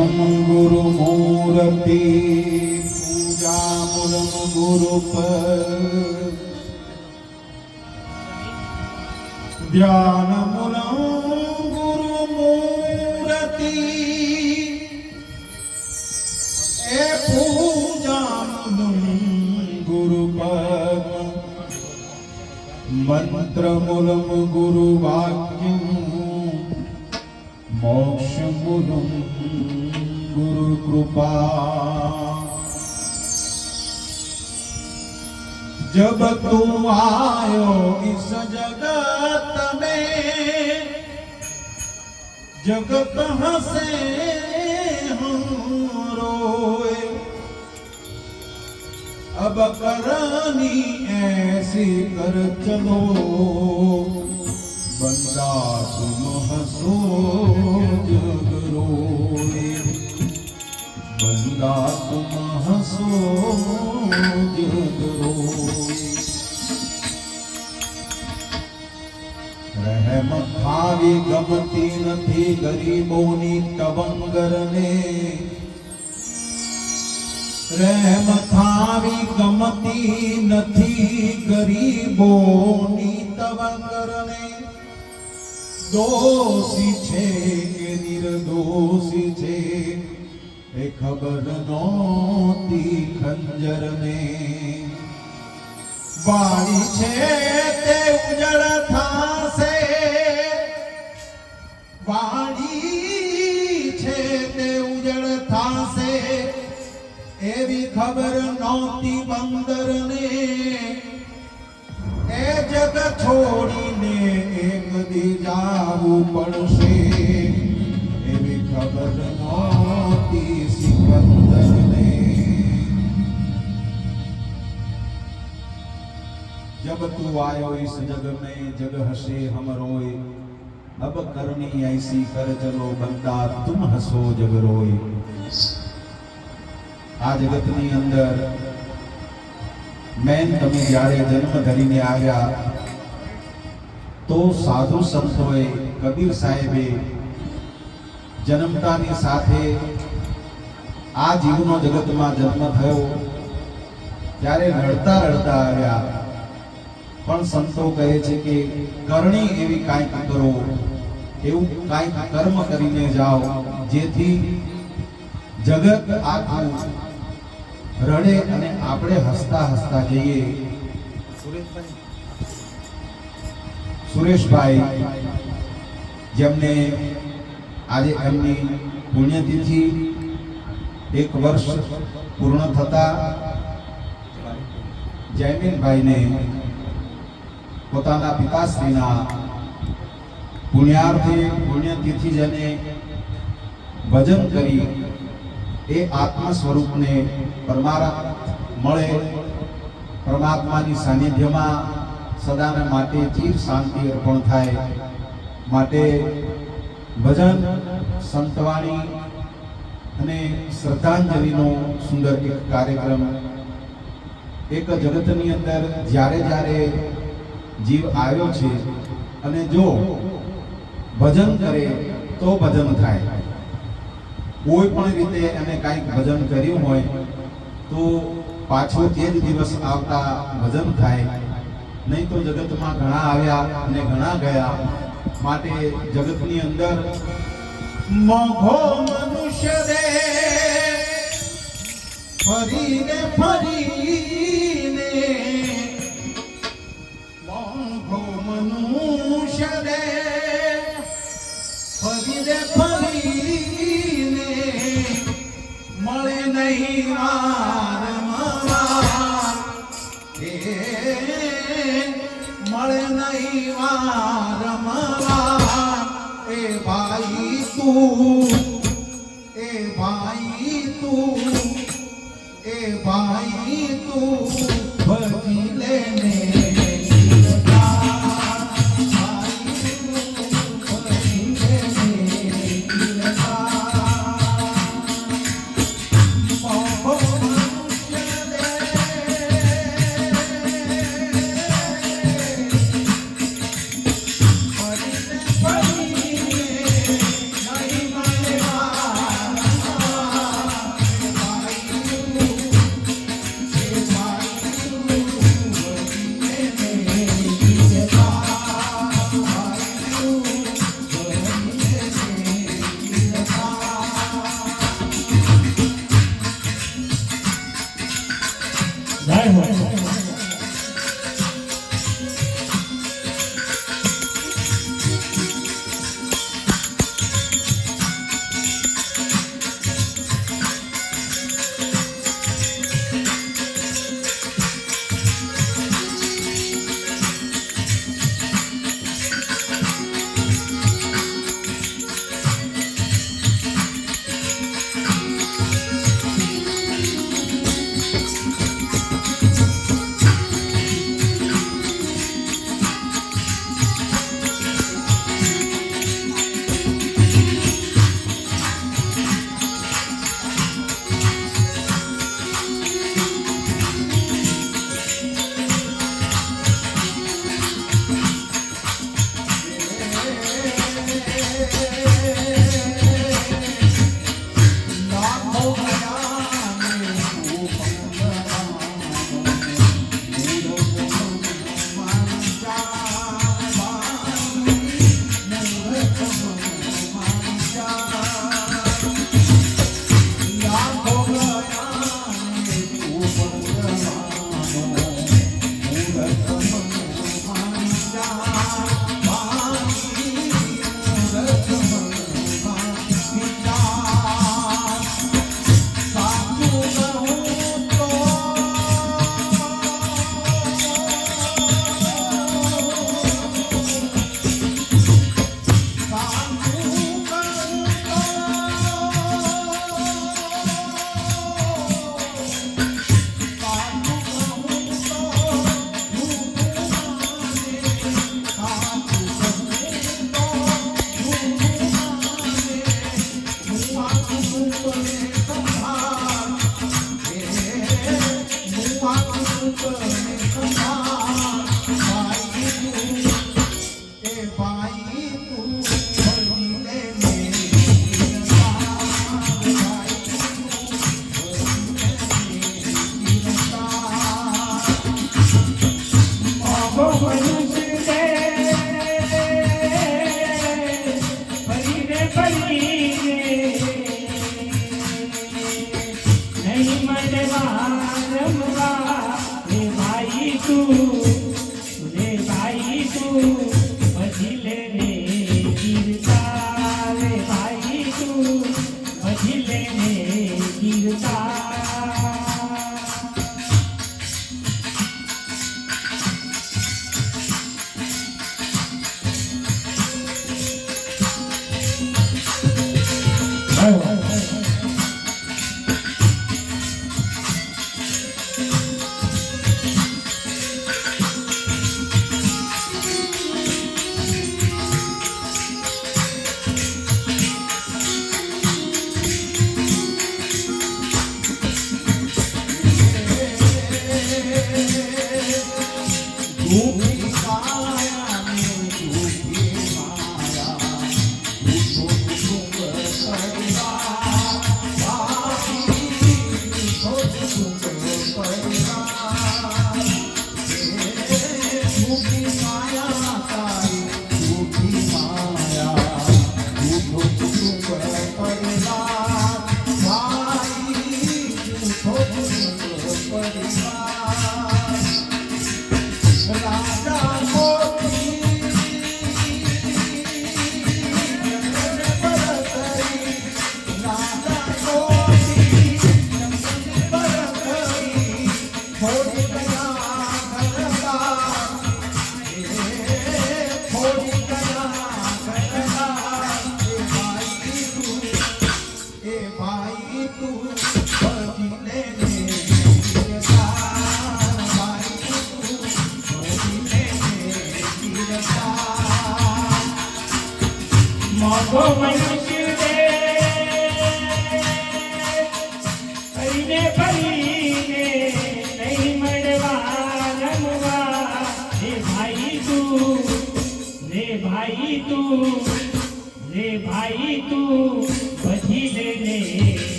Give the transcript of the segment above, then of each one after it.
मूलम गुरु मूर्ति पूजा मूलम गुरु पर ध्यान मूलम गुरु मूर्ति ए पूजा मूलम गुरु पर मंत्र मूलम गुरु वाक्य मोक्ष मूलम गुरु कृपा। जब तू आयो इस जगत में जगत हंसे हम रोए। अब करनी ऐसी कर चलो बंदा तुम हंसो जग रोए। बंदा तुम हंसो जग रोए। रहमत આવી ગમતી નથી ગરીબોની તવંગરને। रहमत આવી ગમતી નથી ગરીબોની તવંગરને। दोषी छे के निर्दोषी छे ए खबर नोती खंजर ने। बाड़ी छे ते उजड़ थासे बाड़ी छे ते उजड़ थासे एवी खबर नोती बंदर ने। ए जग छोड़ीने एक दी जावू पड़शे एवी खबर नोती सिकंदर ने। जब तू आयो इस जग में जग हसे हम रोए। अब करनी ऐसी कर चलो बंदा तुम हसो जग रोए। आ जगतनी अंदर મેન તમે જ્યારે જન્મ ધરીને આવ્યા તો સાધુ સંતોએ કબીર સાહેબે જન્મતાની સાથે આ જીવનો જગતમાં જન્મ થયો ત્યારે રડતા રડતા આવ્યા। પણ સંતો કહે છે કે કરણી એવી કાંઈક કરો એવું કાંઈક કર્મ કરીને જાઓ જેથી જગત આખું રડે અને આપણે હસતા હસતા જઈએ। સુરેશભાઈ જેમને આજે એમની પુણ્યતિથિ 1 વર્ષ પૂર્ણ થતા જયમીનભાઈને પોતાના પિતાશ્રીના પુણ્યાર્થે પુણ્યતિથિ જેને ભજન કરી એ આત્મા સ્વરૂપને પરમાત્મા મળે પરમાત્માની સાનિધ્યમાં સદાને માટે ચીર શાંતિ અર્પણ થાય માટે ભજન સંતવાણી અને શ્રદ્ધાંજલિનો સુંદર એક કાર્યક્રમ। એક જગતની અંદર જ્યારે જ્યારે જીવ આવ્યો છે અને જો ભજન કરે તો ભજન થાય। કોઈ પણ રીતે એને કાંઈક ભજન કર્યું હોય તો પાછો તે જ દિવસ આવતા ભજન થાય, નહીં તો જગતમાં ઘણા આવ્યા અને ઘણા ગયા। માટે જગતની અંદર મોઘો મનુષ્ય દે ફરીને ફરીને મોઘો મનુષ્ય દે ફરીને ફરીને મળે નહીં વારંવાર મળે નહીં વારંવાર। એ ભાઈ તું ભજી લેને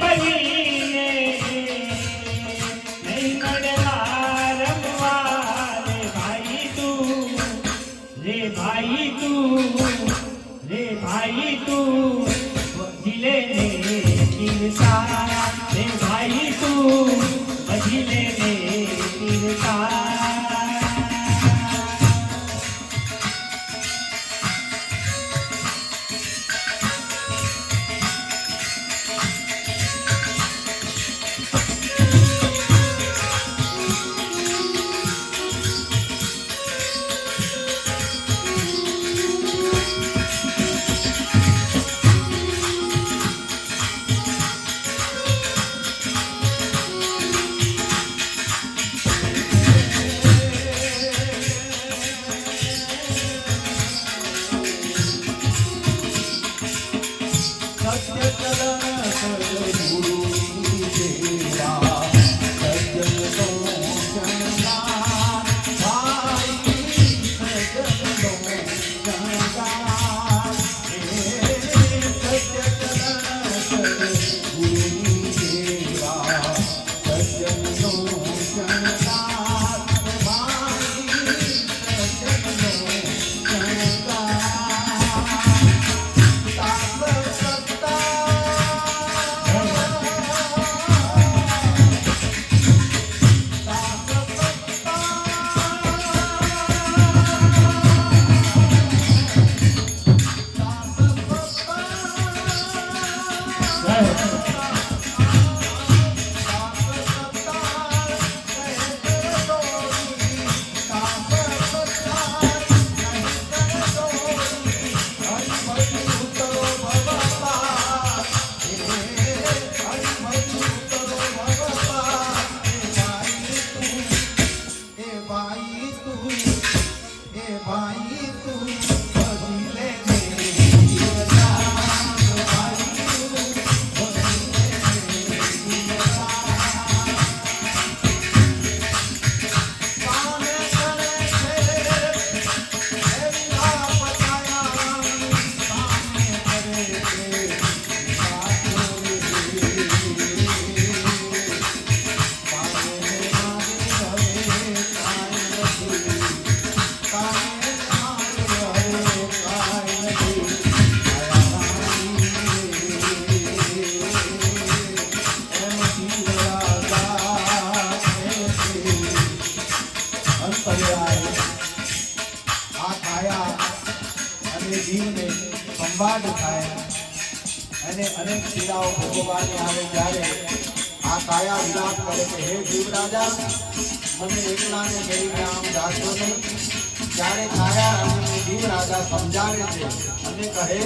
પડીને નહીં મળવા રમવા રે ભાઈ તું રે ભાઈ તું રે ભાઈ તું જીલે ને તીરતા રે ભાઈ તું જીલે ને તીરતા જીવને સંવાદ થાય અને અનેક પીડાઓ ભોગવવાની આવે ત્યારે આ કાયા વિલાપ કરે કે હે જીવ રાજા મને એકલાને કરીને આમ જાશો નહીં. ત્યારે કાયા અને જીવ રાજા સમજાવે છે અને કહે